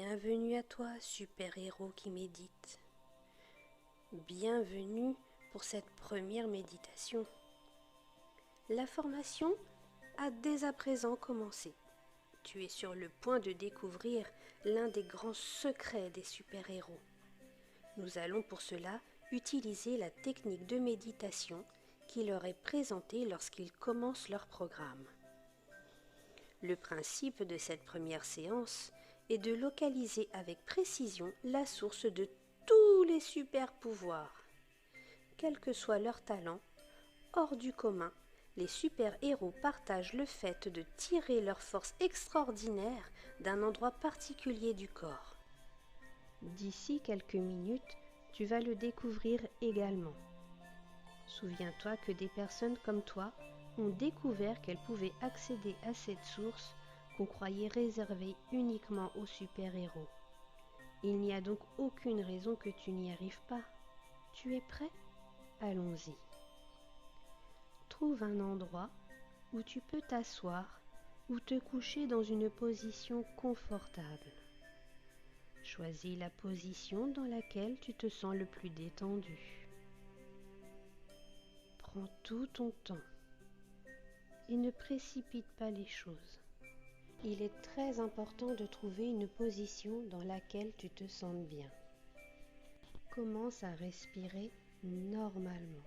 Bienvenue à toi, super-héros qui médite. Bienvenue pour cette première méditation. La formation a dès à présent commencé. Tu es sur le point de découvrir l'un des grands secrets des super-héros. Nous allons pour cela utiliser la technique de méditation qui leur est présentée lorsqu'ils commencent leur programme. Le principe de cette première séance est de localiser avec précision la source de tous les super-pouvoirs. Quel que soit leur talent, hors du commun, les super-héros partagent le fait de tirer leur force extraordinaire d'un endroit particulier du corps. D'ici quelques minutes, tu vas le découvrir également. Souviens-toi que des personnes comme toi ont découvert qu'elles pouvaient accéder à cette source qu'on croyait réservée uniquement aux super-héros. Il n'y a donc aucune raison que tu n'y arrives pas. Tu es prêt? Allons-y. Trouve un endroit où tu peux t'asseoir ou te coucher dans une position confortable. Choisis la position dans laquelle tu te sens le plus détendu. Prends tout ton temps et ne précipite pas les choses. Il est très important de trouver une position dans laquelle tu te sentes bien. Commence à respirer normalement.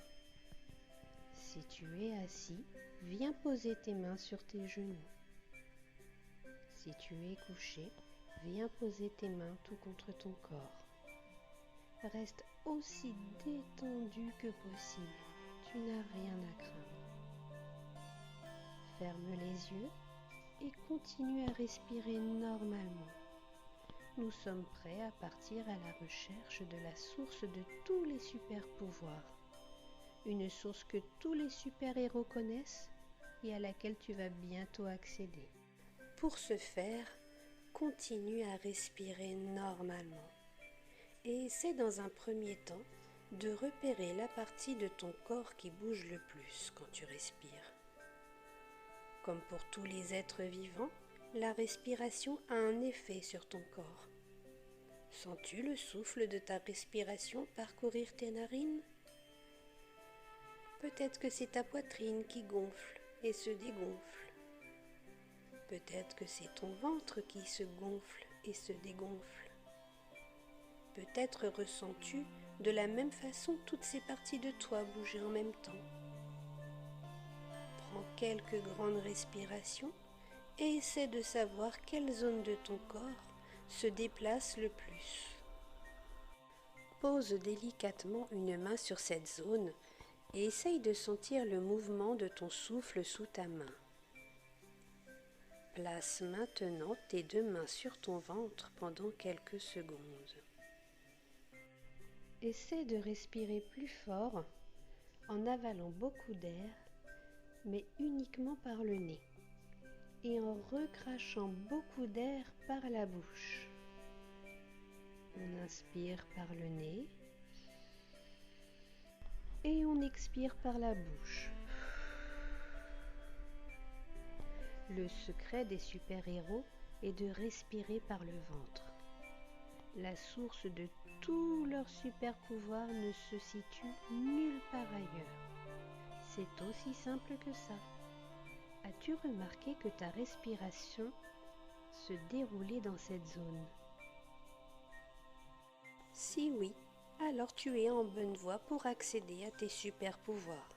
Si tu es assis, viens poser tes mains sur tes genoux. Si tu es couché, viens poser tes mains tout contre ton corps. Reste aussi détendu que possible. Tu n'as rien à craindre. Ferme les yeux et continue à respirer normalement. Nous sommes prêts à partir à la recherche de la source de tous les super-pouvoirs. Une source que tous les super-héros connaissent et à laquelle tu vas bientôt accéder. Pour ce faire, continue à respirer normalement. Et essaie dans un premier temps de repérer la partie de ton corps qui bouge le plus quand tu respires. Comme pour tous les êtres vivants, la respiration a un effet sur ton corps. Sens-tu le souffle de ta respiration parcourir tes narines? Peut-être que c'est ta poitrine qui gonfle et se dégonfle. Peut-être que c'est ton ventre qui se gonfle et se dégonfle. Peut-être ressens-tu de la même façon toutes ces parties de toi bouger en même temps. Prends quelques grandes respirations et essaie de savoir quelle zone de ton corps se déplace le plus. Pose délicatement une main sur cette zone et essaye de sentir le mouvement de ton souffle sous ta main. Place maintenant tes deux mains sur ton ventre pendant quelques secondes. Essaie de respirer plus fort en avalant beaucoup d'air, mais uniquement par le nez, et en recrachant beaucoup d'air par la bouche. On inspire par le nez et on expire par la bouche. Le secret des super-héros est de respirer par le ventre. La source de tous leurs super-pouvoirs ne se situe nulle part ailleurs. C'est aussi simple que ça. As-tu remarqué que ta respiration se déroulait dans cette zone? Si oui, alors tu es en bonne voie pour accéder à tes super-pouvoirs.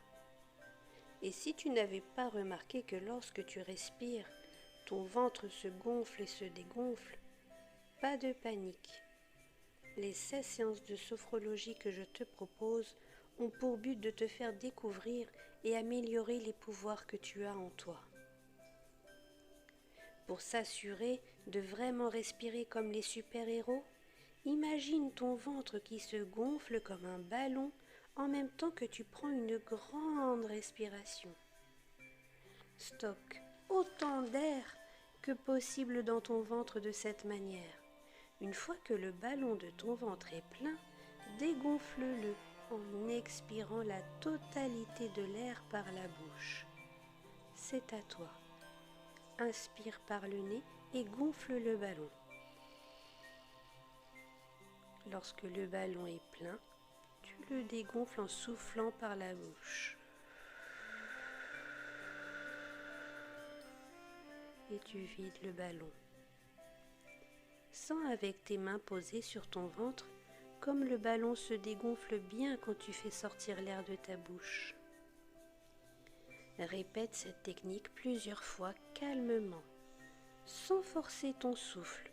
Et si tu n'avais pas remarqué que lorsque tu respires, ton ventre se gonfle et se dégonfle, pas de panique. Les 16 séances de sophrologie que je te propose ont pour but de te faire découvrir et améliorer les pouvoirs que tu as en toi. Pour s'assurer de vraiment respirer comme les super-héros, imagine ton ventre qui se gonfle comme un ballon en même temps que tu prends une grande respiration. Stocke autant d'air que possible dans ton ventre de cette manière. Une fois que le ballon de ton ventre est plein, dégonfle-le en expirant la totalité de l'air par la bouche. C'est à toi. Inspire par le nez et gonfle le ballon. Lorsque le ballon est plein, tu le dégonfles en soufflant par la bouche. Et tu vides le ballon. Sens avec tes mains posées sur ton ventre comme le ballon se dégonfle bien quand tu fais sortir l'air de ta bouche. Répète cette technique plusieurs fois calmement, sans forcer ton souffle.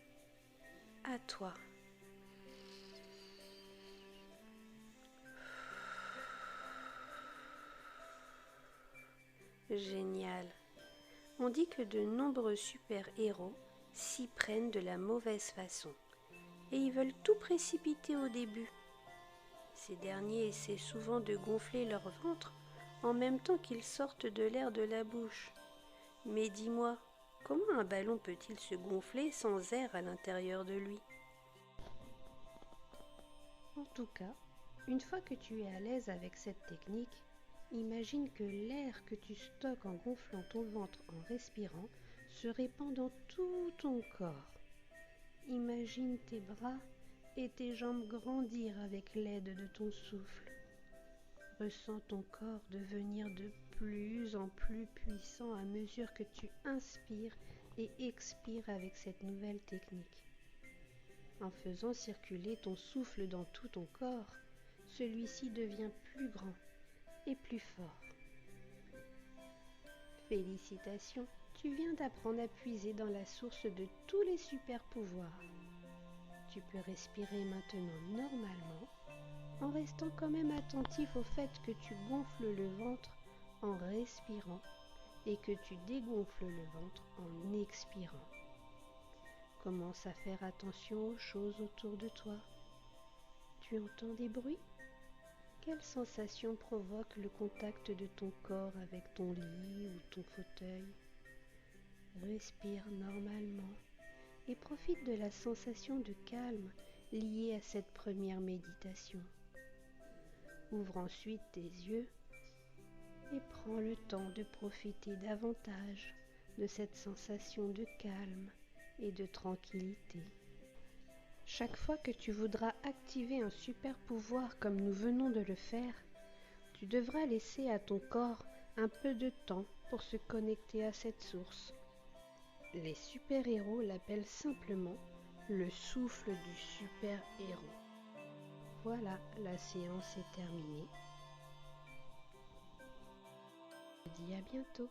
À toi. Génial. On dit que de nombreux super-héros s'y prennent de la mauvaise façon et ils veulent tout précipiter au début. Ces derniers essaient souvent de gonfler leur ventre en même temps qu'ils sortent de l'air de la bouche. Mais dis-moi, comment un ballon peut-il se gonfler sans air à l'intérieur de lui? En tout cas, une fois que tu es à l'aise avec cette technique, imagine que l'air que tu stockes en gonflant ton ventre en respirant se répand dans tout ton corps. Imagine tes bras et tes jambes grandir avec l'aide de ton souffle. Ressens ton corps devenir de plus en plus puissant à mesure que tu inspires et expires avec cette nouvelle technique. En faisant circuler ton souffle dans tout ton corps, celui-ci devient plus grand et plus fort. Félicitations, tu viens d'apprendre à puiser dans la source de tous les super pouvoirs. Tu peux respirer maintenant normalement, en restant quand même attentif au fait que tu gonfles le ventre en respirant et que tu dégonfles le ventre en expirant. Commence à faire attention aux choses autour de toi. Tu entends des bruits? Quelle sensation provoque le contact de ton corps avec ton lit ou ton fauteuil? Respire normalement et profite de la sensation de calme liée à cette première méditation. Ouvre ensuite tes yeux et prends le temps de profiter davantage de cette sensation de calme et de tranquillité. Chaque fois que tu voudras activer un super pouvoir comme nous venons de le faire, tu devras laisser à ton corps un peu de temps pour se connecter à cette source. Les super-héros l'appellent simplement le souffle du super-héros. Voilà, la séance est terminée. Je te dis à bientôt.